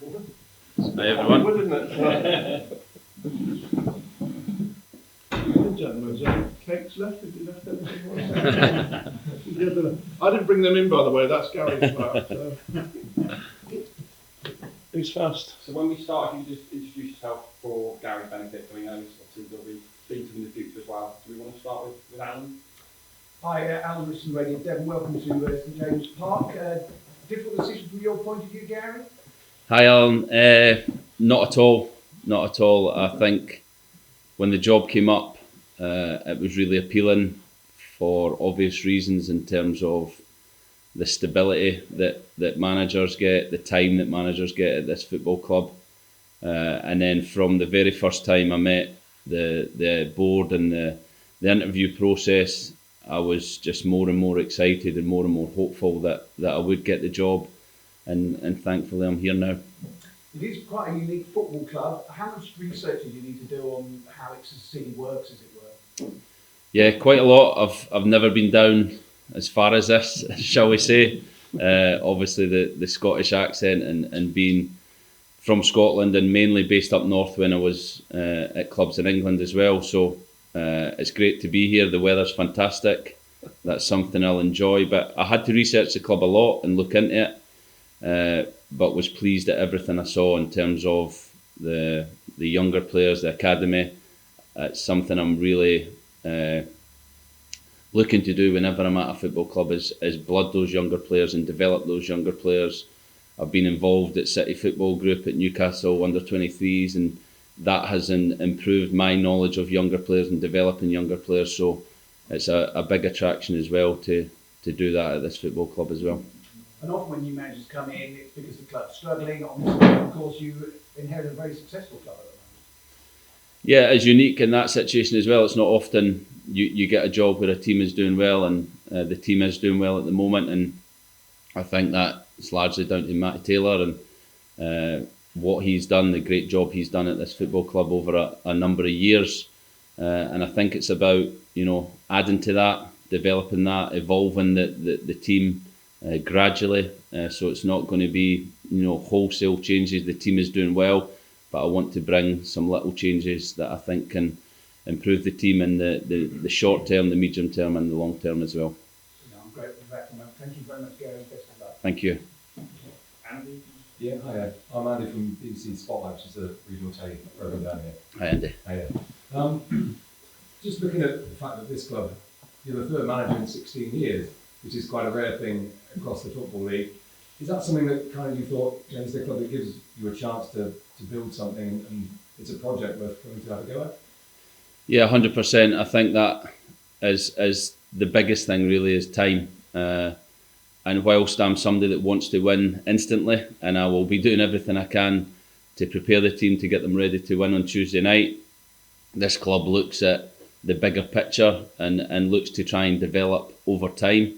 Hi everyone. Wouldn't it? Gentlemen, is there cakes left? Have you left everything? I didn't bring them in, by the way. That's Gary's part. So. Who's first? So when we start, if you just introduce yourself for Gary's benefit, so he knows obviously there'll be speaking to him in the future as well. Do we want to start with Alan? Hi, Alan Richardson, Radio Devon. Welcome to St James Park. Difficult decision from your point of view, Gary? Hi Alan. Not at all. Not at all. I think when the job came up, it was really appealing for obvious reasons in terms of the stability that managers get, the time that managers get at this football club. And then from the very first time I met the board and the interview process, I was just more and more excited and more hopeful that I would get the job. And thankfully I'm here now. It is quite a unique football club. How much research do you need to do on how Exeter City works, as it were? Yeah, quite a lot. I've never been down as far as this, shall we say. Obviously the Scottish accent and being from Scotland and mainly based up north when I was at clubs in England as well. So it's great to be here. The weather's fantastic. That's something I'll enjoy. But I had to research the club a lot and look into it. But was pleased at everything I saw in terms of the younger players, the academy. It's something I'm really looking to do whenever I'm at a football club is blood those younger players and develop those younger players. I've been involved at City Football Group at Newcastle under-23s, and that has improved my knowledge of younger players and developing younger players. So it's a big attraction as well to do that at this football club as well. And often when new managers come in, it's because the club's struggling. Obviously, of course, you inherit a very successful club at the moment. Yeah, it's unique in that situation as well. It's not often you get a job where a team is doing well, and the team is doing well at the moment. And I think that it's largely down to Matty Taylor and what he's done, the great job he's done at this football club over a number of years. And I think it's about, adding to that, developing that, evolving the team gradually. So it's not going to be, wholesale changes. The team is doing well, but I want to bring some little changes that I think can improve the team in the short term, the medium term and the long term as well. I'm grateful for that. Thank you very much, Gary. Best of luck. Thank you. Andy? Yeah, hi. I'm Andy from BBC Spotlight, which is a regional telly programme down here. Hi Andy. Hiya. Just looking at the fact that this club, you're the third manager in 16 years, which is quite a rare thing across the Football League. Is that something that kind of you thought, it's the club that gives you a chance to build something and it's a project worth coming to have a go at? Yeah, 100%. I think that is the biggest thing really is time. And whilst I'm somebody that wants to win instantly, and I will be doing everything I can to prepare the team to get them ready to win on Tuesday night, this club looks at the bigger picture and looks to try and develop over time.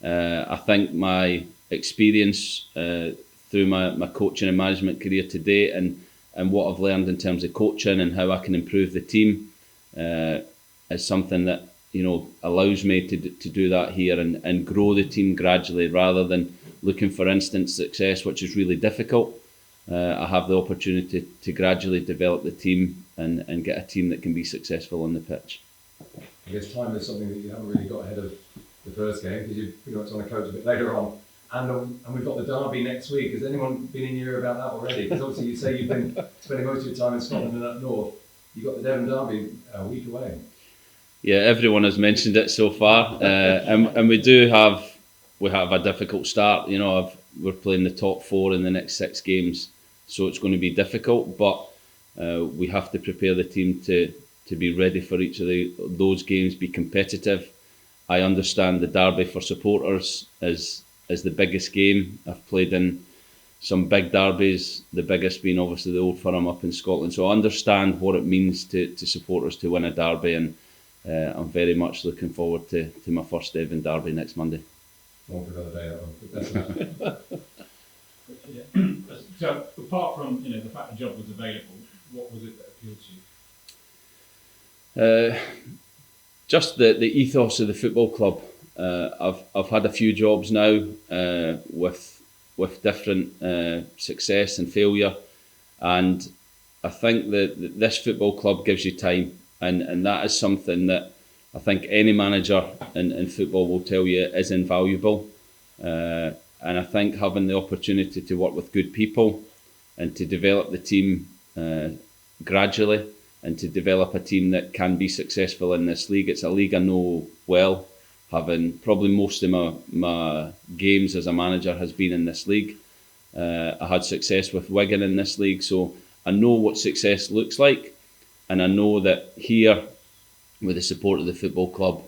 I think my experience through my coaching and management career to date and what I've learned in terms of coaching and how I can improve the team is something that allows me to do that here and grow the team gradually rather than looking for instant success, which is really difficult. I have the opportunity to gradually develop the team and get a team that can be successful on the pitch. I guess time is something that you haven't really got ahead of the first game because you've pretty much on a coach a bit later on. And we've got the derby next week. Has anyone been in your ear about that already? Because obviously you say you've been spending most of your time in Scotland and up north. You've got the Devon derby a week away. Yeah, everyone has mentioned it so far, and we have a difficult start. We're playing the top four in the next 6 games, so it's going to be difficult. But we have to prepare the team to be ready for each of those games, be competitive. I understand the derby for supporters is the biggest game. I've played in some big derbies, the biggest being obviously the Old Firm up in Scotland. So I understand what it means to supporters to win a derby, and I'm very much looking forward to my first Devon derby next Monday. One for another day, that one. But that's So apart from the fact the job was available, what was it that appealed to you? Just the ethos of the football club. I've had a few jobs now with with different success and failure, and I think that this football club gives you time, and that is something that I think any manager in football will tell you is invaluable. And I think having the opportunity to work with good people and to develop the team gradually and to develop a team that can be successful in this league. It's a league I know well, having probably most of my games as a manager has been in this league. I had success with Wigan in this league, so I know what success looks like, and I know that here, with the support of the football club,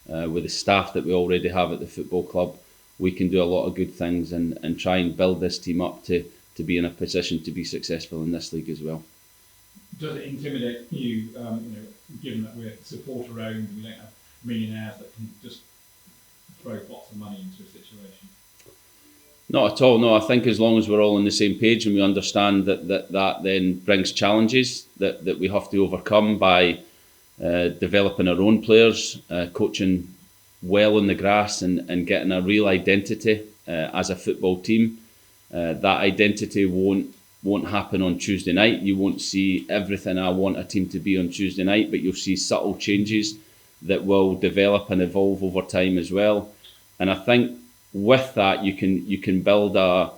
with the staff that we already have at the football club, we can do a lot of good things and try and build this team up to be in a position to be successful in this league as well. Does it intimidate you, given that we're supporter owned and we don't have millionaires that can just throw lots of money into a situation? Not at all, no. I think as long as we're all on the same page and we understand that then brings challenges that we have to overcome by developing our own players, coaching well on the grass and getting a real identity as a football team. That identity won't happen on Tuesday night. You won't see everything I want a team to be on Tuesday night, but you'll see subtle changes that will develop and evolve over time as well. And I think with that you can build a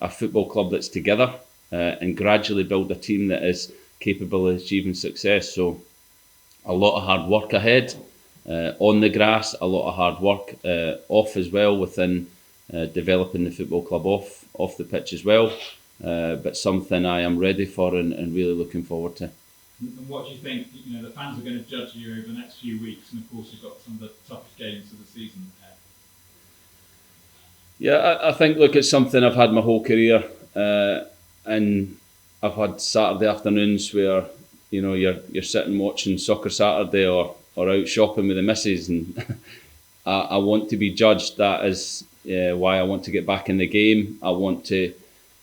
football club that's together and gradually build a team that is capable of achieving success. So a lot of hard work ahead on the grass, a lot of hard work off as well within developing the football club off the pitch as well. But something I am ready for and really looking forward to. And what do you think? The fans are going to judge you over the next few weeks, and of course you've got some of the toughest games of the season ahead. Yeah, I think, look, it's something I've had my whole career, and I've had Saturday afternoons where you're sitting watching Soccer Saturday or out shopping with the missus, and I want to be judged. That is why I want to get back in the game. I want to,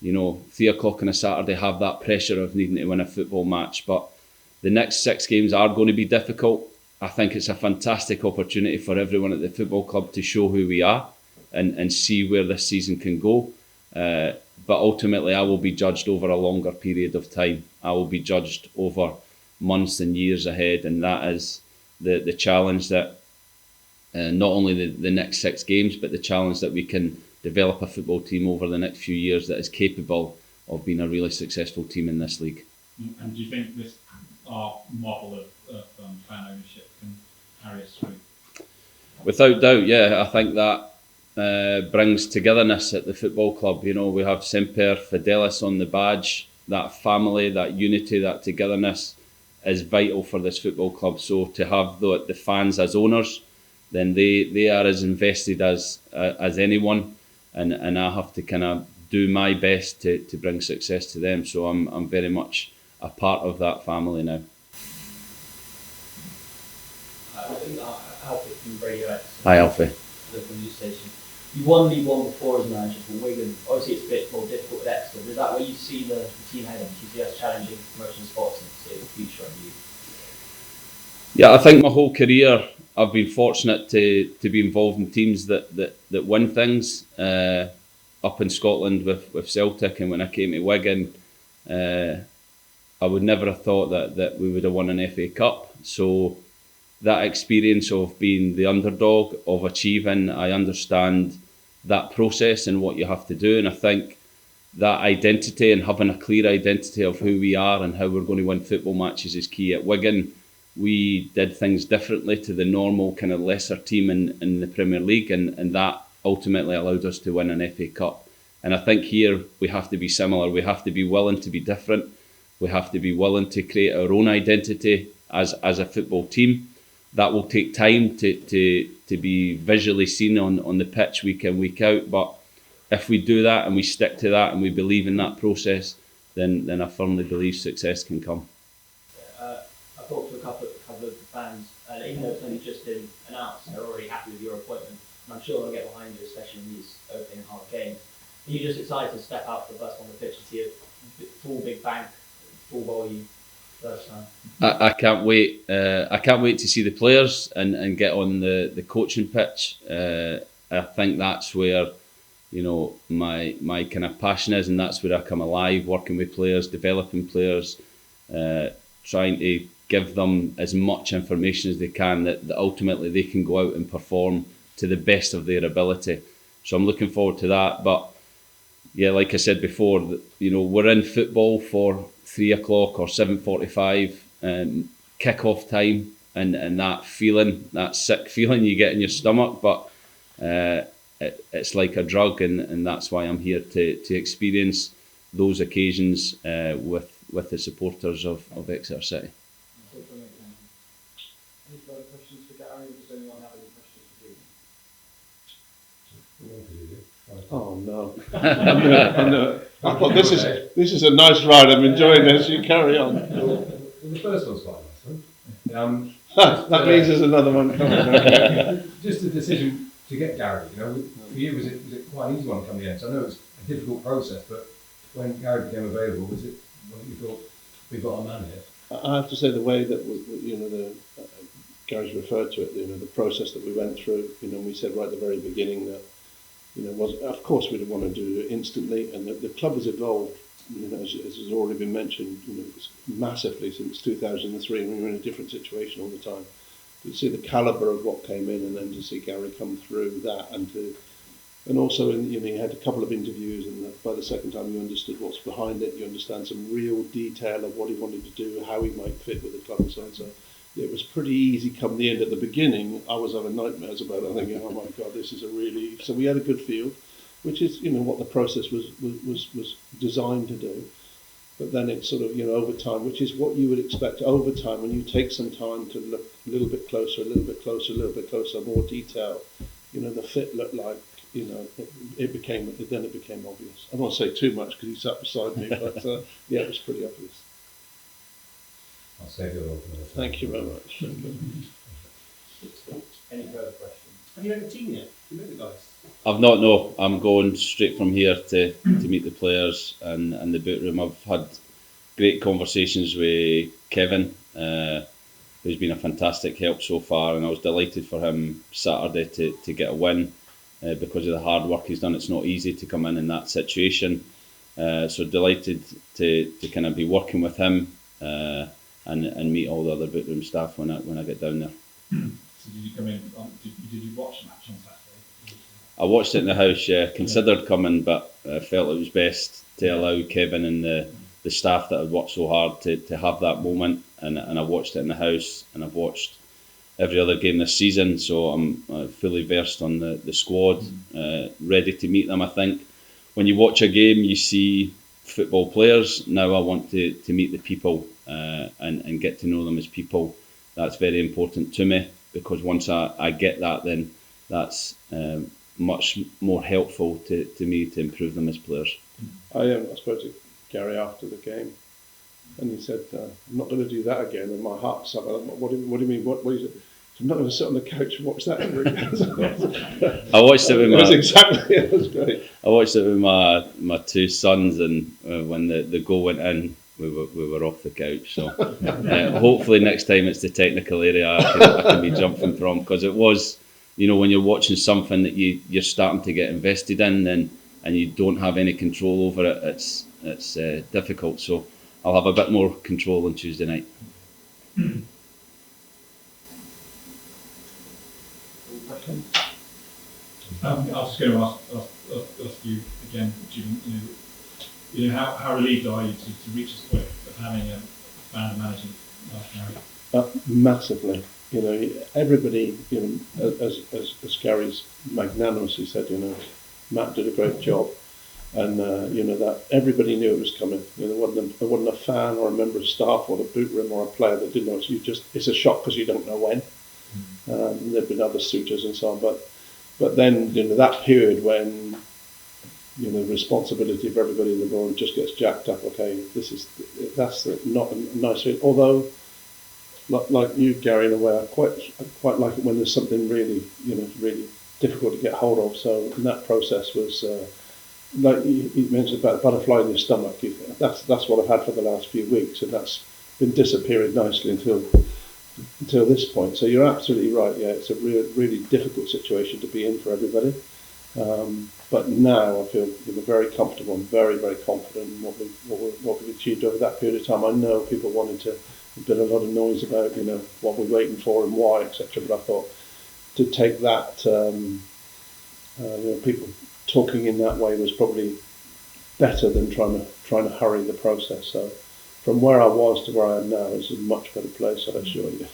3 o'clock on a Saturday, have that pressure of needing to win a football match. But the next 6 games are going to be difficult. I think it's a fantastic opportunity for everyone at the football club to show who we are and see where this season can go. But ultimately, I will be judged over a longer period of time. I will be judged over months and years ahead, and that is the challenge that not only the next 6 games, but the challenge that we can develop a football team over the next few years that is capable of being a really successful team in this league. And do you think this model of fan ownership can carry us through? Without doubt, yeah. I think that brings togetherness at the football club. We have Semper Fidelis on the badge. That family, that unity, that togetherness is vital for this football club. So to have the fans as owners, then they are as invested as anyone, and I have to kind of do my best to bring success to them. So I'm very much a part of that family now. I think Alfie from Radio X. Hi, Alfie. The news station. You won League One before as manager for Wigan. Obviously, it's a bit more difficult with Exeter. But is that where you see the team heading? Do you see us challenging promotion spots in the future on you? Yeah, I think my whole career I've been fortunate to be involved in teams that win things. Up in Scotland with Celtic, and when I came to Wigan, I would never have thought that we would have won an FA Cup. So that experience of being the underdog, of achieving, I understand that process and what you have to do. And I think that identity and having a clear identity of who we are and how we're going to win football matches is key. At Wigan, we did things differently to the normal kind of lesser team in the Premier League, and that ultimately allowed us to win an FA Cup. And I think here we have to be similar. We have to be willing to be different. We have to be willing to create our own identity as a football team. That will take time to be visually seen on the pitch week in, week out. But if we do that and we stick to that and we believe in that process, then I firmly believe success can come. I've talked to a couple of the fans, and even though it's only just been announced, they're already happy with your appointment. And I'm sure they'll get behind you, especially in these opening hard games. Are you just excited to step out for the first on the pitch and see a full big bank, full volume first time? I can't wait. I can't wait to see the players and get on the coaching pitch. I think that's where my kind of passion is, and that's where I come alive, working with players, developing players, trying to give them as much information as they can that ultimately they can go out and perform to the best of their ability. So I'm looking forward to that. But yeah, like I said before, we're in football for 3 o'clock or 7:45 kick-off time, and that feeling, that sick feeling you get in your stomach, but it's like a drug, and that's why I'm here to experience those occasions with the supporters of Exeter City. Any further questions for Gary, or does anyone have any questions for you? Oh no. I'm no. I thought this is a nice ride. I'm enjoying this. You carry on. Well, the first one's quite nice, huh? That means there's another one coming. Okay. Just the decision to get Gary, for you, was it quite an easy one coming in? So I know it's a difficult process, but when Gary became available, was it when you thought, we've got a man here? I have to say the way that Gary's referred to it, the process that we went through. We said right at the very beginning that was, of course we'd want to do it instantly, and the club has evolved, as has already been mentioned, massively since 2003, and we were in a different situation all the time. To see the calibre of what came in, and then to see Gary come through that, and also you had a couple of interviews, and by the second time you understood what's behind it, you understand some real detail of what he wanted to do, how he might fit with the club and so on. So it was pretty easy come the end. At the beginning, I was having nightmares about it, thinking, oh my God, this is so we had a good field, which is, what the process was designed to do. But then it's sort of, over time, which is what you would expect over time, when you take some time to look a little bit closer, more detail, the fit looked like, it became obvious. I don't want to say too much because he sat beside me, but yeah, it was pretty obvious. I'll save you all for the Thank you very much. Any further questions? Have you met the team yet? You met the guys? I've not, no. I'm going straight from here to meet the players and the boot room. I've had great conversations with Kevin, who's been a fantastic help so far, and I was delighted for him Saturday to get a win because of the hard work he's done. It's not easy to come in that situation. So delighted to kind of be working with him and meet all the other boot room staff when I get down there. So did you come in? Did you watch the match on Saturday? I watched it in the house. Yeah, considered coming, but I felt it was best to allow Kevin and the staff that had worked so hard to have that moment. And I watched it in the house, and I've watched every other game this season. So I'm fully versed on the squad, ready to meet them. I think when you watch a game, you see football players. Now I want to meet the people and get to know them as people. That's very important to me, because once I get that, then that's much more helpful to me to improve them as players. I spoke to Gary after the game, and he said, I'm not going to do that again, and my heart sunk. What do you mean? What is it? I'm not going to sit on the couch and watch that every day. I watched it with it was great. I watched it with my two sons, and when the goal went in, we were off the couch. So hopefully next time it's the technical area I can be jumping from, because it was, when you're watching something that you're starting to get invested in, and you don't have any control over it, it's difficult. So I'll have a bit more control on Tuesday night. I was going to ask you again, Jim, how relieved are you to reach this point of having a fan manager like Gary? Massively. Everybody, as Gary's magnanimously said, Matt did a great job, and that everybody knew it was coming. There wasn't a fan or a member of staff or the boot room or a player that didn't know. It's a shock because you don't know when. There've been other suitors and so on, but then that period when the responsibility of everybody in the room just gets jacked up. Okay, that's not a nice thing. Although, like you, Gary, in a way, I quite like it when there's something really really difficult to get hold of. So that process was like you mentioned about the butterfly in your stomach. That's what I've had for the last few weeks, and that's been disappearing nicely until this point. So you're absolutely right. Yeah, it's a really difficult situation to be in for everybody. But now I feel very comfortable and very, very confident in what we've achieved over that period of time. I know people wanted to, there's been a lot of noise about, what we're waiting for and why, etc. But I thought to take that, people talking in that way was probably better than trying to hurry the process. So from where I was to where I am now is a much better place, I assure you.